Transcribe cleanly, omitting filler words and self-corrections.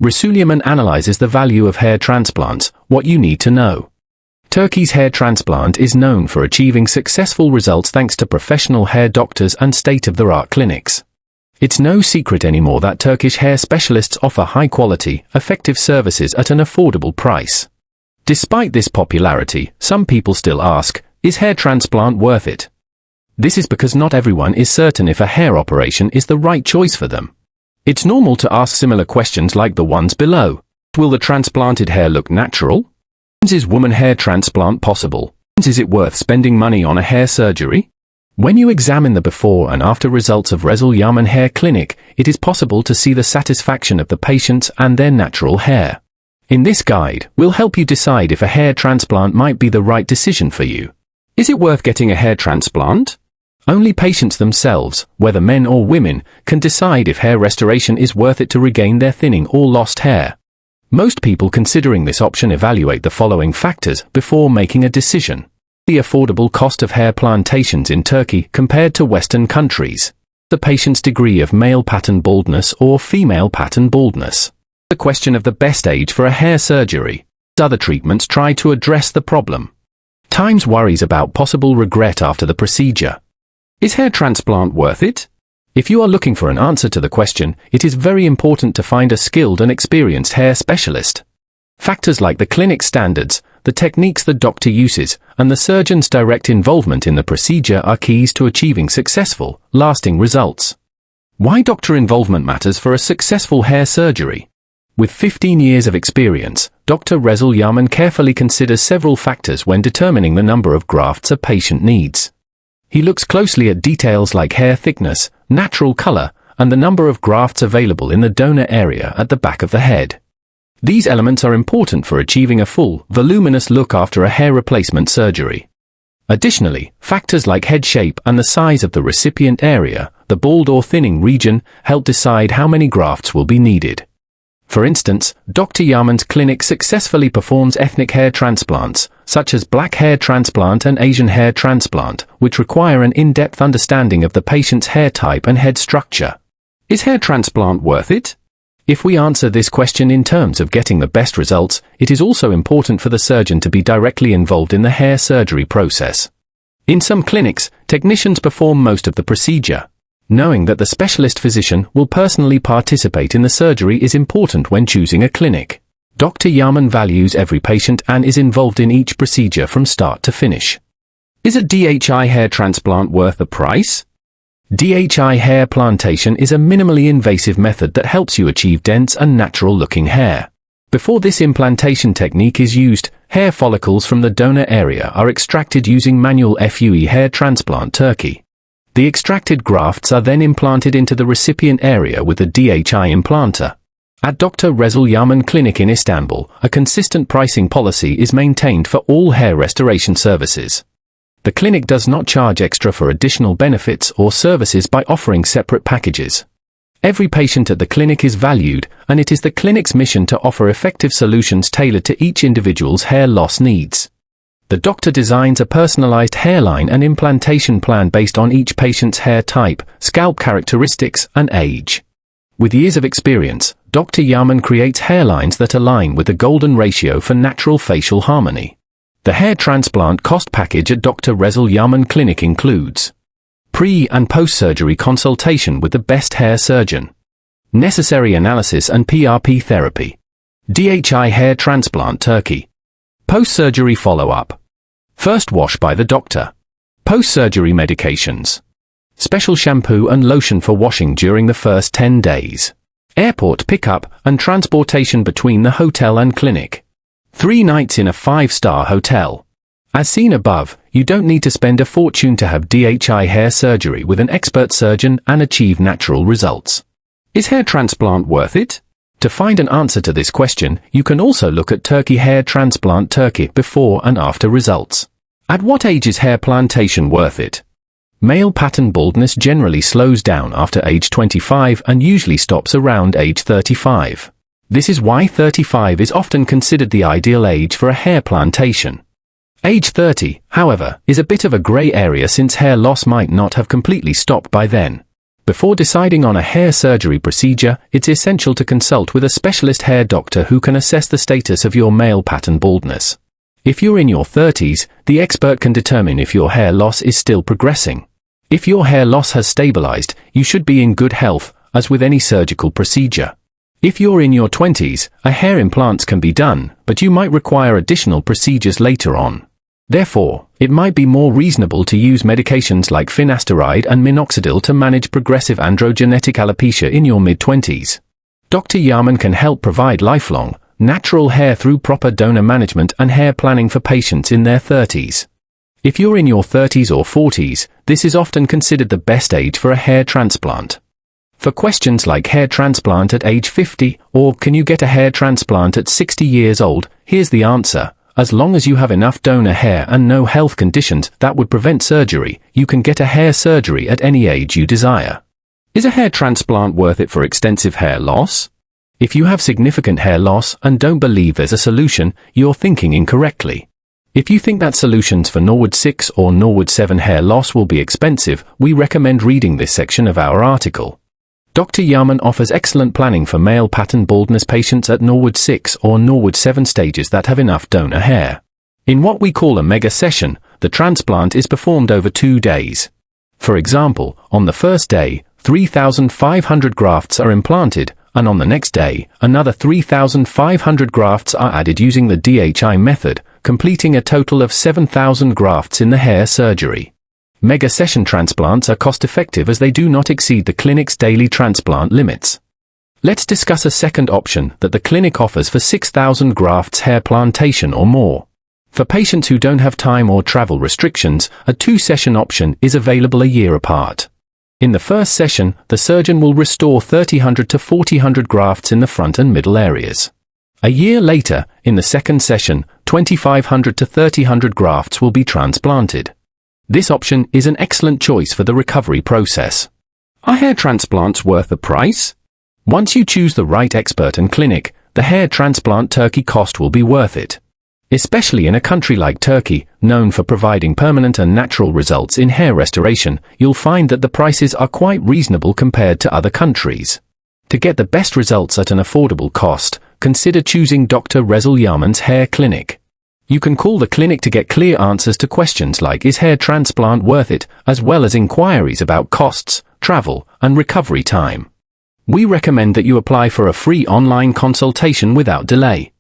Resulyaman analyzes the value of hair transplants, what you need to know. Turkey's hair transplant is known for achieving successful results thanks to professional hair doctors and state-of-the-art clinics. It's no secret anymore that Turkish hair specialists offer high-quality, effective services at an affordable price. Despite this popularity, some people still ask, is hair transplant worth it? This is because not everyone is certain if a hair operation is the right choice for them. It's normal to ask similar questions like the ones below. Will the transplanted hair look natural? Is woman hair transplant possible? Is it worth spending money on a hair surgery? When you examine the before and after results of Resulyaman Hair Clinic, it is possible to see the satisfaction of the patients and their natural hair. In this guide, we'll help you decide if a hair transplant might be the right decision for you. Is it worth getting a hair transplant? Only patients themselves, whether men or women, can decide if hair restoration is worth it to regain their thinning or lost hair. Most people considering this option evaluate the following factors before making a decision. The affordable cost of hair plantations in Turkey compared to Western countries. The patient's degree of male pattern baldness or female pattern baldness. The question of the best age for a hair surgery. Other treatments try to address the problem. Times worries about possible regret after the procedure. Is hair transplant worth it? If you are looking for an answer to the question, it is very important to find a skilled and experienced hair specialist. Factors like the clinic standards, the techniques the doctor uses, and the surgeon's direct involvement in the procedure are keys to achieving successful, lasting results. Why doctor involvement matters for a successful hair surgery? With 15 years of experience, Dr. Resulyaman carefully considers several factors when determining the number of grafts a patient needs. He looks closely at details like hair thickness, natural color, and the number of grafts available in the donor area at the back of the head. These elements are important for achieving a full, voluminous look after a hair replacement surgery. Additionally, factors like head shape and the size of the recipient area, the bald or thinning region, help decide how many grafts will be needed. For instance, Dr. Yaman's clinic successfully performs ethnic hair transplants, such as black hair transplant and Asian hair transplant, which require an in-depth understanding of the patient's hair type and head structure. Is hair transplant worth it? If we answer this question in terms of getting the best results, it is also important for the surgeon to be directly involved in the hair surgery process. In some clinics, technicians perform most of the procedure. Knowing that the specialist physician will personally participate in the surgery is important when choosing a clinic. Dr. Yaman values every patient and is involved in each procedure from start to finish. Is a DHI hair transplant worth the price? DHI hair plantation is a minimally invasive method that helps you achieve dense and natural-looking hair. Before this implantation technique is used, hair follicles from the donor area are extracted using manual FUE hair transplant Turkey. The extracted grafts are then implanted into the recipient area with a DHI implanter. At Dr. Resulyaman Clinic in Istanbul, a consistent pricing policy is maintained for all hair restoration services. The clinic does not charge extra for additional benefits or services by offering separate packages. Every patient at the clinic is valued, and it is the clinic's mission to offer effective solutions tailored to each individual's hair loss needs. The doctor designs a personalized hairline and implantation plan based on each patient's hair type, scalp characteristics, and age. With years of experience, Dr. Yaman creates hairlines that align with the golden ratio for natural facial harmony. The hair transplant cost package at Dr. Resulyaman Clinic includes pre- and post-surgery consultation with the best hair surgeon, necessary analysis and PRP therapy, DHI hair transplant Turkey, post-surgery follow-up, first wash by the doctor, post-surgery medications, special shampoo and lotion for washing during the first 10 days, airport pickup and transportation between the hotel and clinic, 3 nights in a 5-star hotel. As seen above, you don't need to spend a fortune to have DHI hair surgery with an expert surgeon and achieve natural results. Is hair transplant worth it? To find an answer to this question, you can also look at Turkey Hair Transplant Turkey before and after results. At what age is hair plantation worth it? Male pattern baldness generally slows down after age 25 and usually stops around age 35. This is why 35 is often considered the ideal age for a hair plantation. Age 30, however, is a bit of a grey area since hair loss might not have completely stopped by then. Before deciding on a hair surgery procedure, it's essential to consult with a specialist hair doctor who can assess the status of your male pattern baldness. If you're in your 30s, the expert can determine if your hair loss is still progressing. If your hair loss has stabilized, you should be in good health, as with any surgical procedure. If you're in your 20s, a hair implant can be done, but you might require additional procedures later on. Therefore, it might be more reasonable to use medications like finasteride and minoxidil to manage progressive androgenetic alopecia in your mid-20s. Dr. Yaman can help provide lifelong, natural hair through proper donor management and hair planning for patients in their 30s. If you're in your 30s or 40s, this is often considered the best age for a hair transplant. For questions like hair transplant at age 50 or can you get a hair transplant at 60 years old, here's the answer. As long as you have enough donor hair and no health conditions that would prevent surgery, you can get a hair surgery at any age you desire. Is a hair transplant worth it for extensive hair loss? If you have significant hair loss and don't believe there's a solution, you're thinking incorrectly. If you think that solutions for Norwood 6 or Norwood 7 hair loss will be expensive, we recommend reading this section of our article. Dr. Yaman offers excellent planning for male pattern baldness patients at Norwood 6 or Norwood 7 stages that have enough donor hair. In what we call a mega session, the transplant is performed over 2 days. For example, on the first day, 3,500 grafts are implanted, and on the next day, another 3,500 grafts are added using the DHI method, completing a total of 7,000 grafts in the hair surgery. Mega session transplants are cost-effective as they do not exceed the clinic's daily transplant limits. Let's discuss a second option that the clinic offers for 6,000 grafts hair plantation or more. For patients who don't have time or travel restrictions, a 2-session option is available a year apart. In the first session, the surgeon will restore 3,000 to 4,000 grafts in the front and middle areas. A year later, in the second session, 2,500 to 3,000 grafts will be transplanted. This option is an excellent choice for the recovery process. Are hair transplants worth the price? Once you choose the right expert and clinic, the hair transplant Turkey cost will be worth it. Especially in a country like Turkey, known for providing permanent and natural results in hair restoration, you'll find that the prices are quite reasonable compared to other countries. To get the best results at an affordable cost, consider choosing Dr. Resulyaman's hair clinic. You can call the clinic to get clear answers to questions like is hair transplant worth it, as well as inquiries about costs, travel, and recovery time. We recommend that you apply for a free online consultation without delay.